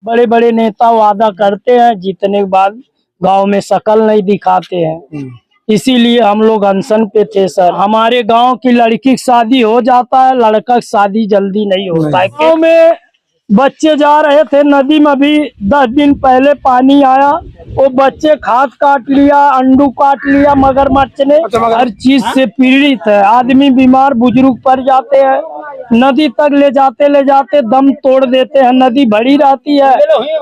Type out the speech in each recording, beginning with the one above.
बड़े बड़े नेता वादा करते हैं, जीतने के बाद गांव में शकल नहीं दिखाते हैं। इसीलिए हम लोग अनशन पे थे सर। हमारे गांव की लड़की की शादी हो जाता है, लड़का की शादी जल्दी नहीं होता है। गांव में बच्चे जा रहे थे नदी में, अभी 10 दिन पहले पानी आया, वो बच्चे खाद काट लिया, अंडू काट लिया मगरमच्छ ने। हर चीज से पीड़ित है, आदमी बीमार बुजुर्ग पड़ जाते हैं, नदी तक ले जाते दम तोड़ देते हैं। नदी भरी रहती है,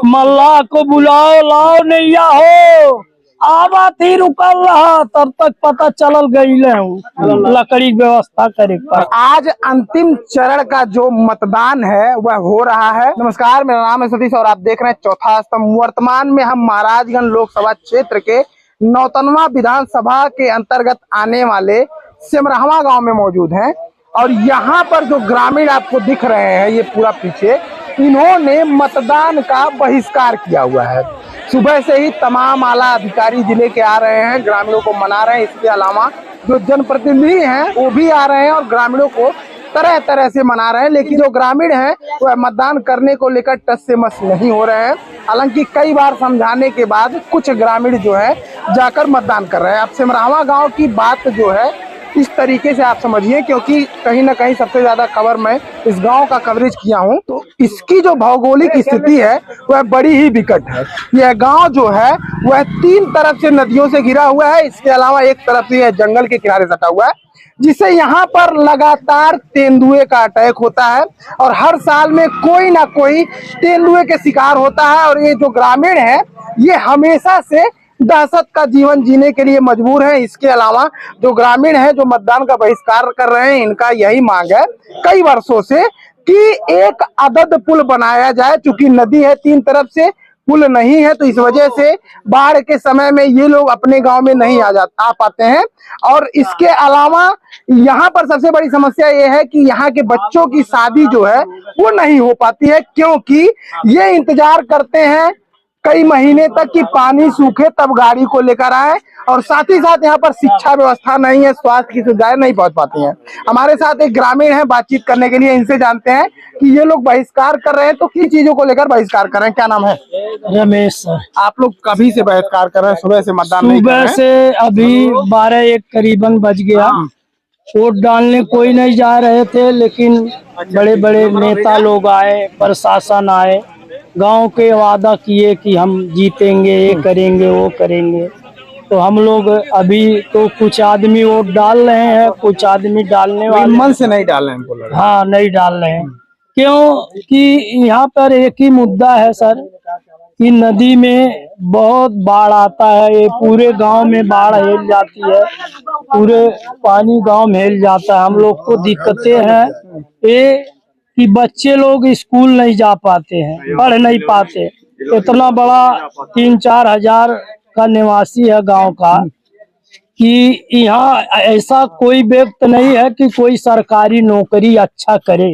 मल्लाह को बुलाओ, लाओ नैया हो, आवा थी रुकल रहा, तब तक पता चलल गई लकड़ी व्यवस्था करे। आज अंतिम चरण का जो मतदान है वह हो रहा है। नमस्कार, मेरा नाम है सतीश और आप देख रहे हैं चौथा स्तंभ। वर्तमान में हम महाराजगंज लोकसभा क्षेत्र के 9वां विधानसभा के अंतर्गत आने वाले सिमरहवा गांव में मौजूद हैं और यहाँ पर जो ग्रामीण आपको दिख रहे हैं, ये पूरा पीछे, इन्होंने मतदान का बहिष्कार किया हुआ है। सुबह से ही तमाम आला अधिकारी जिले के आ रहे हैं, ग्रामीणों को मना रहे हैं। इसके अलावा जो जनप्रतिनिधि हैं वो भी आ रहे हैं और ग्रामीणों को तरह तरह से मना रहे हैं, लेकिन जो ग्रामीण हैं वह मतदान करने को लेकर टस से मस नहीं हो रहे हैं। हालांकि कई बार समझाने के बाद कुछ ग्रामीण जो है जाकर मतदान कर रहे हैं। अब सिमरहवा गाँव की बात जो है इस तरीके से आप समझिए, क्योंकि कहीं ना कहीं सबसे ज्यादा खबर मैं इस गांव का कवरेज किया हूं, तो इसकी जो भौगोलिक स्थिति है वह बड़ी ही विकट है। यह गांव जो है वह 3 तरफ से नदियों से घिरा हुआ है, इसके अलावा एक तरफ से यह जंगल के किनारे सटा हुआ है, जिससे यहाँ पर लगातार तेंदुए का अटैक होता है और हर साल में कोई ना कोई तेंदुए के शिकार होता है। और ये जो ग्रामीण है ये हमेशा से दहशत का जीवन जीने के लिए मजबूर है। इसके अलावा जो ग्रामीण है जो मतदान का बहिष्कार कर रहे हैं, इनका यही मांग है कई वर्षों से कि एक अदद पुल बनाया जाए। चूंकि नदी है 3 तरफ से, पुल नहीं है, तो इस वजह से बाढ़ के समय में ये लोग अपने गांव में नहीं आ पाते हैं। और इसके अलावा यहाँ पर सबसे बड़ी समस्या ये है कि यहाँ के बच्चों की शादी जो है वो नहीं हो पाती है, क्योंकि ये इंतजार करते हैं कई महीने तक कि पानी सूखे तब गाड़ी को लेकर आए। और साथ ही साथ यहाँ पर शिक्षा व्यवस्था नहीं है, स्वास्थ्य की सुविधाएं नहीं पहुंच पाती हैं। हमारे साथ एक ग्रामीण है, बातचीत करने के लिए इनसे जानते हैं कि ये लोग बहिष्कार कर रहे हैं तो किन चीजों को लेकर बहिष्कार कर रहे हैं। क्या नाम है? रमेश सर। आप लोग कभी से बहिष्कार कर रहे हैं? सुबह से मतदान नहीं कर रहे हैं? सुबह से अभी 12-1 करीबन बज गया, वोट डालने कोई नहीं जा रहे थे, लेकिन बड़े बड़े नेता लोग आए, प्रशासन आए, गांव के वादा किए कि हम जीतेंगे, ये करेंगे वो करेंगे। तो हम लोग अभी तो कुछ आदमी वोट डाल रहे हैं, कुछ आदमी डालने वाले मन से नहीं डाल रहे हैं। हाँ, नहीं डाल रहे हैं, क्योंकि यहाँ पर एक ही मुद्दा है सर कि नदी में बहुत बाढ़ आता है, ये पूरे गांव में बाढ़ हिल जाती है, पूरे पानी गांव में हिल जाता है। हम लोग को दिक्कतें हैं ये कि बच्चे लोग स्कूल नहीं जा पाते हैं, पढ़ नहीं पाते। इतना बड़ा 3-4 हजार का निवासी है गांव का कि यहाँ ऐसा कोई व्यक्ति नहीं है कि कोई सरकारी नौकरी अच्छा करे।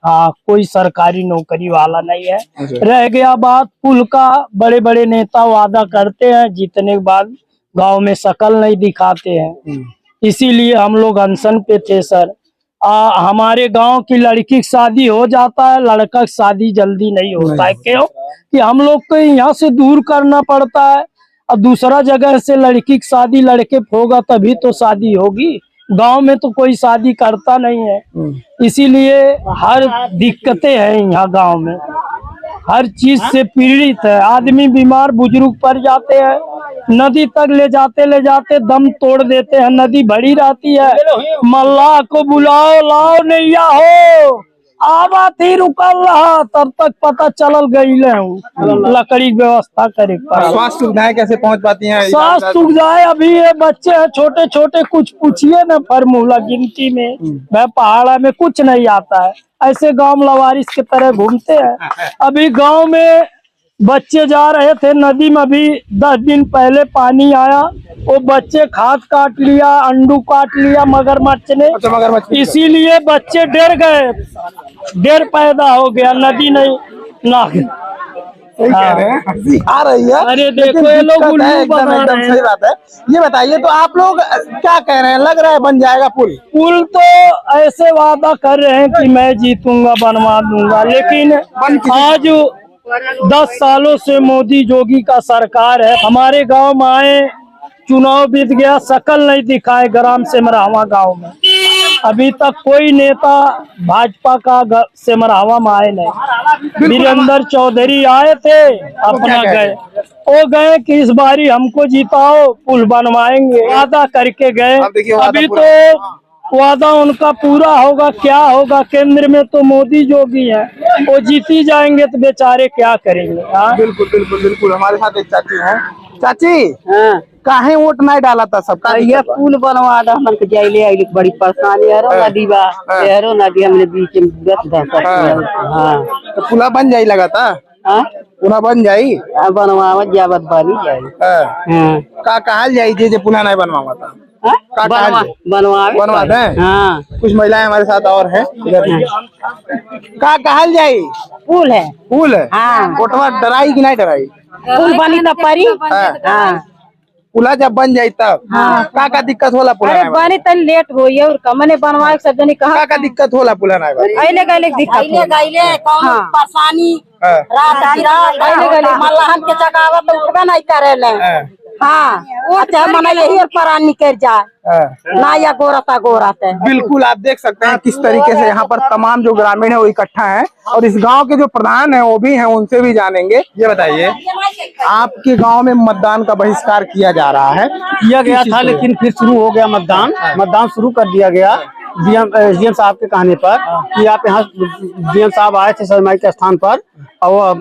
हाँ, कोई सरकारी नौकरी वाला नहीं है। रह गया बात पुल का, बड़े बड़े नेता वादा करते हैं, जीतने के बाद गांव में शकल नहीं दिखाते हैं। इसीलिए हम लोग अनशन पे थे सर। हमारे गांव की लड़की की शादी हो जाता है, लड़का की शादी जल्दी नहीं होता है। क्यों कि हम लोग को यहाँ से दूर करना पड़ता है, अब दूसरा जगह से लड़की की शादी लड़के होगा तभी तो शादी होगी। गांव में तो कोई शादी करता नहीं है, इसीलिए हर दिक्कतें हैं यहाँ गांव में, हर चीज से पीड़ित है, आदमी बीमार बुजुर्ग पड़ जाते हैं, नदी तक ले जाते दम तोड़ देते हैं। नदी भरी रहती है, मल्लाह को बुलाओ, लाओ नैया हो, आवा थी रुकल रहा, तब तक पता चलल गई लकड़ी व्यवस्था करे। स्वास्थ्य सुविधाएं कैसे पहुंच पाती हैं? स्वास्थ्य सुविधाएं अभी ये बच्चे हैं छोटे छोटे, कुछ पूछिए ना फॉर्मूला गिनती में, मैं पहाड़ा में कुछ नहीं आता है, ऐसे गांव लवारिस की तरह घूमते हैं। अभी गांव में बच्चे जा रहे थे नदी में, अभी 10 दिन पहले पानी आया, वो बच्चे खाद काट लिया, अंडू काट लिया मगरमच्छ ने। इसीलिए बच्चे डर गए, डर पैदा हो गया, नदी नहीं ना कह रहे हैं, हंसी आ रही है। अरे देखो ये लोग एकदम सही बात है। ये बताइए तो आप लोग क्या कह रहे हैं, लग रहा है बन जाएगा पुल? पुल तो ऐसे वादा कर रहे हैं कि मैं जीतूंगा बनवा दूंगा, लेकिन आज 10 सालों से मोदी जोगी का सरकार है। हमारे गांव में आए, चुनाव बीत गया, शकल नहीं दिखाए ग्राम सिमरावा गांव में। अभी तक कोई नेता भाजपा का सिमरावा में आए नहीं। वीरेंद्र चौधरी आए थे, अपना गए। वो गए कि इस बारी हमको जिताओ, पुल बनवाएंगे, वादा करके गए। अभी तो वादा उनका पूरा होगा, क्या होगा? केंद्र में तो मोदी जोगी है, वो जीती जाएंगे तो बेचारे क्या करेंगे? बिल्कुल बिल्कुल बिल्कुल। हमारे साथ एक चाची है। चाची, हाँ, काहे वोट नहीं डाला था सबका? ये पुल बनवा दो, हमन के जाइले आइले बड़ी परेशानी है। नदी बा, शहरो नदी हमने बीच में हाँ, तो पुला बन जाई लगा था। हाँ, पुला बन जाई, बनवावत जावत बनी जाए। हाँ, का कहल जाई जे पुला नहीं बनवावा था? हाँ? का बनवा दे। हाँ, कुछ महिलाएं हमारे साथ और हैं इधर। का कहल जाई? पुल है। पुल है। हाँ, वोटवा डराई कि नहीं डराई? पुल बनी तो परी। हाँ, पुला जब बन जाई तब का दिक्कत होला? पुला अरे बनी तो लेट होई और कमने बनवाए सब जनी कहा का दिक्कत होला? पुला नहीं बन आइले गइले दिक्कत गइले कौन परेशानी रात बिरात आइले गइले मल्लाहन के जगावत उठबे नहीं करेले। हाँ, अच्छा मना यही और परान निकल जाए ना, या गोरता गोरता है। बिल्कुल, आप देख सकते हैं किस तरीके से यहाँ पर तमाम जो ग्रामीण है वो इकट्ठा हैं और इस गांव के जो प्रधान हैं वो भी हैं, उनसे भी जानेंगे। ये बताइए, आपके गांव में मतदान का बहिष्कार किया जा रहा है? किया गया था, लेकिन फिर शुरू हो गया मतदान शुरू कर दिया गया डीएम साहब के कहने पर कि आप यहाँ डीएम साहब आए थे सरमाई के स्थान पर और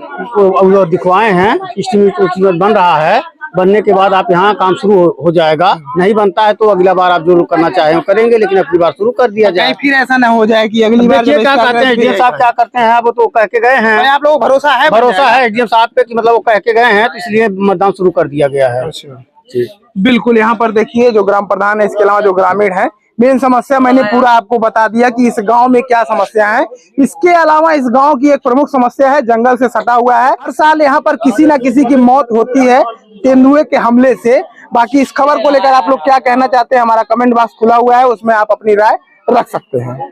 वो दिखवाए हैं, एस्टीमेट बन रहा है। बनने के बाद आप यहाँ काम शुरू हो जाएगा। नहीं बनता है तो अगला बार आप जो करना चाहें वो करेंगे, लेकिन अपनी बार शुरू कर दिया जाए। फिर ऐसा न हो जाए कि अगली बार क्या कहते हैं डीएम साहब, क्या करते हैं वो तो कह के गए हैं। आप लोगों को भरोसा है डीएम साहब पे कि मतलब वो कह के गए हैं, तो इसलिए मतदान शुरू कर दिया गया है। बिल्कुल, यहाँ पर देखिए जो ग्राम प्रधान है, इसके अलावा जो ग्रामीण है, मेन समस्या मैंने पूरा आपको बता दिया कि इस गांव में क्या समस्या है। इसके अलावा इस गांव की एक प्रमुख समस्या है, जंगल से सटा हुआ है। हर साल यहाँ पर किसी न किसी की मौत होती है तेंदुए के हमले से। बाकी इस खबर को लेकर आप लोग क्या कहना चाहते हैं, हमारा कमेंट बॉक्स खुला हुआ है, उसमें आप अपनी राय रख सकते हैं।